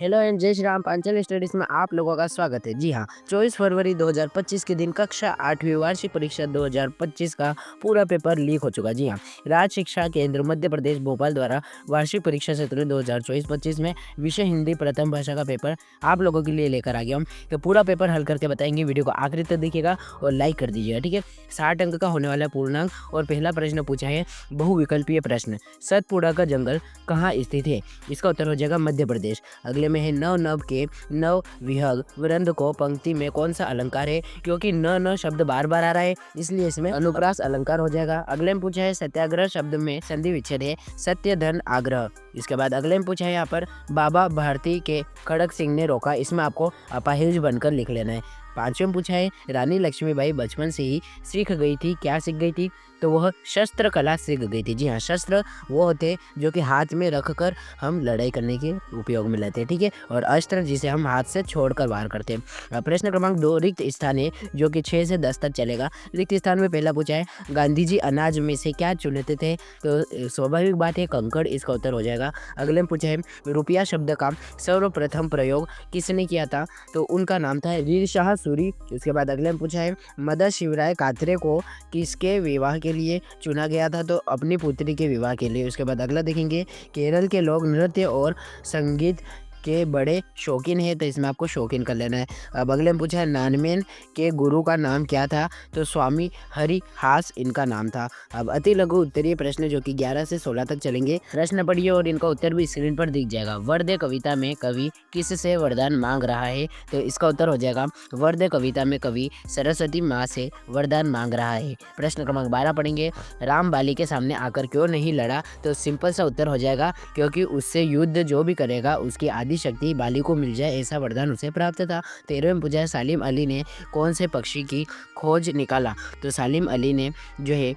Hello and जय Shri Ram Panchal studies में आप लोगों का स्वागत है। जी हाँ, 24 फरवरी 2025 के दिन कक्षा 8वीं वार्षिक परीक्षा 2025 का पूरा पेपर लीक हो चुका। जी हाँ, राज्य शिक्षा केंद्र मध्य प्रदेश भोपाल द्वारा वार्षिक परीक्षा सत्र 2024-25 में विषय हिंदी प्रथम भाषा का पेपर आप लोगों के लिए लेकर आ गया हूँ। तो पूरा पेपर हल करके बताएंगे, वीडियो को आखिरी तक देखिएगा और लाइक कर दीजिएगा। ठीक है, 60 अंक का होने वाला पूर्णांक और पहला प्रश्न पूछा है बहुविकल्पीय प्रश्न, सतपुड़ा का जंगल कहाँ स्थित है? इसका उत्तर हो जाएगा मध्य प्रदेश। अगले में है नव नव के नव विहग वृंद को पंक्ति में कौन सा अलंकार है? क्योंकि न न शब्द बार बार आ रहा है इसलिए इसमें अनुप्रास अलंकार हो जाएगा। अगले में पूछा है सत्याग्रह शब्द में संधि विच्छेद है सत्य धन आग्रह। इसके बाद अगले में पूछा है यहाँ पर बाबा भारती के खड़क सिंह ने रोका, इसमें आपको अपाहिज बनकर लिख लेना है। पांचवें में पूछा है रानी लक्ष्मीबाई बचपन से ही सीख गई थी, क्या सीख गई थी? तो वह शस्त्र कला सीख गई थी। जी हाँ, शस्त्र वो होते जो कि हाथ में रखकर हम लड़ाई करने के उपयोग में लेते हैं। ठीक है, और अस्त्र जिसे हम हाथ से छोड़कर वार करते हैं। प्रश्न क्रमांक 2 रिक्त स्थान है जो कि 6 से 10 तक चलेगा। रिक्त स्थान में पहला पूछा है गांधी जी अनाज में से क्या चुनते थे? तो स्वाभाविक बात है कंकड़, इसका उत्तर हो जाएगा। अगले में पूछा है रुपया शब्द का सर्वप्रथम प्रयोग किसने किया था? तो उनका नाम था वीर शाह सूरी। उसके बाद अगले में पूछा है मदर शिवराय कात्रे को किसके विवाह के लिए चुना गया था? तो अपनी पुत्री के विवाह के लिए। उसके बाद अगला देखेंगे केरल के लोग नृत्य और संगीत के बड़े शौकीन है, तो इसमें आपको शौकीन कर लेना है। अब अगले में पूछा है नानमेन के गुरु का नाम क्या था? तो स्वामी हरि हास इनका नाम था। अब अति लघु उत्तरीय प्रश्न जो कि 11 से 16 तक चलेंगे, प्रश्न पढ़िए और इनका उत्तर भी स्क्रीन पर दिख जाएगा। वर्दे कविता में कवि किससे वरदान मांग रहा है? तो इसका उत्तर हो जाएगा वर्दे कविता में कवि सरस्वती माँ से वरदान मांग रहा है। प्रश्न क्रमांक 12 पढ़ेंगे राम बाली के सामने आकर क्यों नहीं लड़ा? तो सिंपल सा उत्तर हो जाएगा क्योंकि उससे युद्ध जो भी करेगा उसकी आदि शक्ति बाली को मिल जाए, ऐसा वरदान उसे प्राप्त था। 13वें में पूछा है सालिम अली ने कौन से पक्षी की खोज निकाला? तो सालिम अली ने जो है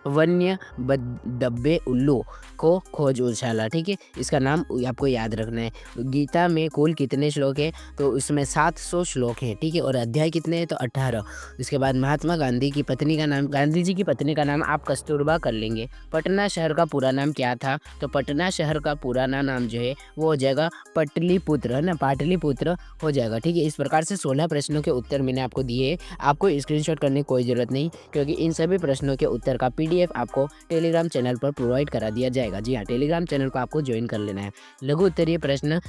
वन्य डब्बे उल्लू को खोज उछाला। ठीक है, इसका नाम आपको याद रखना है। गीता में कुल कितने श्लोक है? तो उसमें 700 श्लोक है। ठीक है, और अध्याय कितने हैं? तो 18। इसके बाद महात्मा गांधी की पत्नी का नाम, गांधी जी की पत्नी का नाम आप कस्तूरबा कर लेंगे। पटना शहर का पूरा नाम क्या था? तो पटना शहर का पुराना नाम जो है वो हो जाएगा पटलिपुत्र, है ना, पाटलिपुत्र हो जाएगा। ठीक है, इस प्रकार से 16 प्रश्नों के उत्तर मैंने आपको दिए। आपको स्क्रीनशॉट करने की कोई ज़रूरत नहीं क्योंकि इन सभी प्रश्नों के उत्तर का PDF आपको टेलीग्राम चैनल पर प्रोवाइड करा दिया जाएगा। जी हाँ, टेलीग्राम चैनल को आपको ज्वाइन कर लेना है। लघु उत्तरीय प्रश्न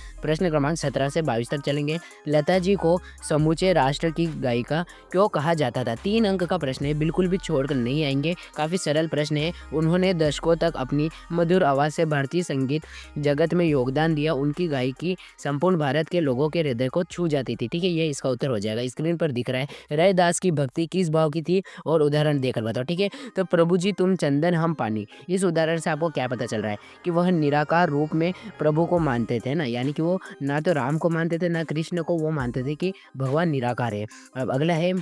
क्रमांक 17 से 22 तक चलेंगे। लता जी को समूचे राष्ट्र की गायिका क्यों कहा जाता था? 3 अंक का प्रश्न है, बिल्कुल भी छोड़कर नहीं आएंगे, काफ़ी सरल प्रश्न है। उन्होंने दशकों तक अपनी मधुर आवाज़ से भारतीय संगीत जगत में योगदान दिया। उनकी गायकी संपूर्ण भारत के लोगों के हृदय को छू जाती थी। ठीक है, ये इसका उत्तर हो जाएगा। स्क्रीन पर दिख रहा है रैदास की भक्ति किस भाव की थी और उदाहरण देकर बताओ। ठीक है, तो प्रभु जी तुम चंदन हम पानी, इस उदाहरण से आपको क्या पता चल रहा है कि वह निराकार रूप में प्रभु को मानते थे ना, यानी कि वो ना तो राम को मानते थे ना कृष्ण को, वो मानते थे कि भगवान निराकार है। अब अगला है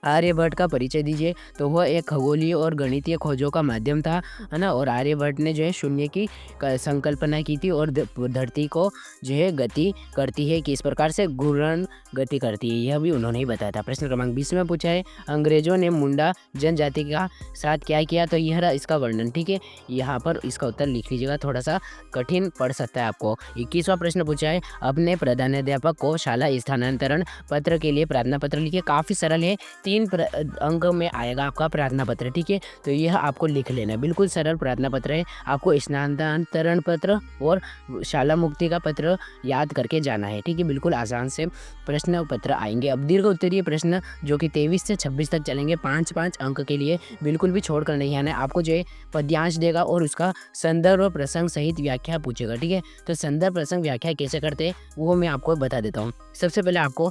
आर्यभट्ट का परिचय दीजिए। तो वह एक खगोलीय और गणितीय खोजों का माध्यम था, है ना, और आर्यभट्ट ने जो है शून्य की संकल्पना की थी और धरती को जो है गति करती है, किस प्रकार से घूर्ण गति करती है, यह भी उन्होंने ही बताया था। प्रश्न क्रमांक 20 में पूछा है अंग्रेजों ने मुंडा जनजाति का साथ क्या किया? तो यह रहा इसका वर्णन। ठीक है, यहाँ पर इसका उत्तर लिख लीजिएगा, थोड़ा सा कठिन पड़ सकता है आपको। 21वां प्रश्न पूछा है अपने प्रधानाध्यापक को शाला स्थानांतरण पत्र के लिए प्रार्थना पत्र लिखिए। काफ़ी सरल है, 3 अंक में आएगा आपका प्रार्थना पत्र। ठीक है, तो यह आपको लिख लेना है, बिल्कुल सरल प्रार्थना पत्र है। आपको स्थानांतरण पत्र और शाला मुक्ति का पत्र याद करके जाना है। ठीक है, बिल्कुल आसान से प्रश्न पत्र आएंगे। अब दीर्घ उत्तरीय प्रश्न जो कि 23 से 26 तक चलेंगे, 5-5 अंक के लिए, बिल्कुल भी छोड़कर नहीं आना है। आपको जो है पद्यांश देगा और उसका संदर्भ प्रसंग सहित व्याख्या पूछेगा। ठीक है, तो संदर्भ प्रसंग व्याख्या कैसे करते हैं वो मैं आपको बता देता हूँ। सबसे पहले आपको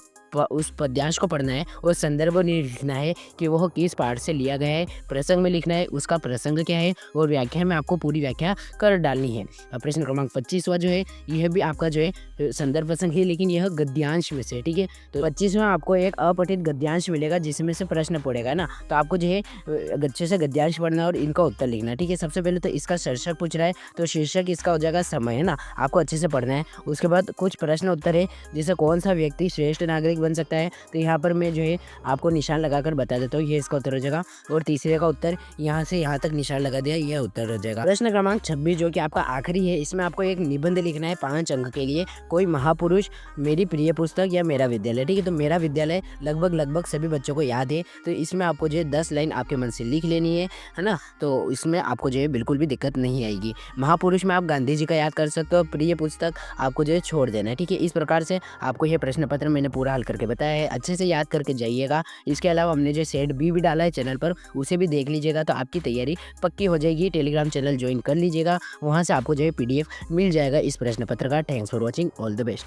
उस पद्यांश को पढ़ना है और संदर्भ में लिखना है कि वह किस पाठ से लिया गया है, प्रसंग में लिखना है उसका प्रसंग क्या है, और व्याख्या में आपको पूरी व्याख्या कर डालनी है। प्रश्न क्रमांक 25वां जो है यह भी आपका जो है संदर्भ प्रसंग है, लेकिन यह गद्यांश में से। ठीक है, तो 25वां आपको एक अपठित गद्यांश मिलेगा जिसमें से प्रश्न पड़ेगा ना, तो आपको जो है अच्छे से गद्यांश पढ़ना और इनका उत्तर लिखना। ठीक है, सबसे पहले तो इसका शीर्षक पूछ रहा है, तो शीर्षक इसका हो जाएगा समय, है ना, आपको अच्छे से पढ़ना है। उसके बाद कुछ प्रश्न उत्तर है, जैसे कौन सा व्यक्ति श्रेष्ठ नागरिक बन सकता है, तो यहाँ पर मैं जो है आपको निशान लगाकर बता देता हूँ, ये इसका उत्तर हो जाएगा। और तीसरे का उत्तर यहाँ से यहाँ तक निशान लगा दिया, यह उत्तर हो जाएगा। प्रश्न क्रमांक 26 जो कि आपका आखिरी है, इसमें आपको एक निबंध लिखना है 5 अंक के लिए। कोई महापुरुष, मेरी प्रिय पुस्तक या मेरा विद्यालय। ठीक है, तो मेरा विद्यालय लगभग सभी बच्चों को याद है, तो इसमें आपको जो है 10 लाइन आपके मन से लिख लेनी है ना। तो इसमें आपको जो है बिल्कुल भी दिक्कत नहीं आएगी। महापुरुष में आप गांधी जी का याद कर सकते हो, प्रिय पुस्तक आपको जो है छोड़ देना है। ठीक है, इस प्रकार से आपको यह प्रश्न पत्र मैंने पूरा हल करके बताया है, अच्छे से याद करके जाइएगा। इसके अलावा हमने जो सेट बी भी डाला है चैनल पर, उसे भी देख लीजिएगा, तो आपकी तैयारी पक्की हो जाएगी। टेलीग्राम चैनल ज्वाइन कर लीजिएगा, वहाँ से आपको जो है PDF मिल जाएगा इस प्रश्न पत्र का। Thanks for watching, all the best.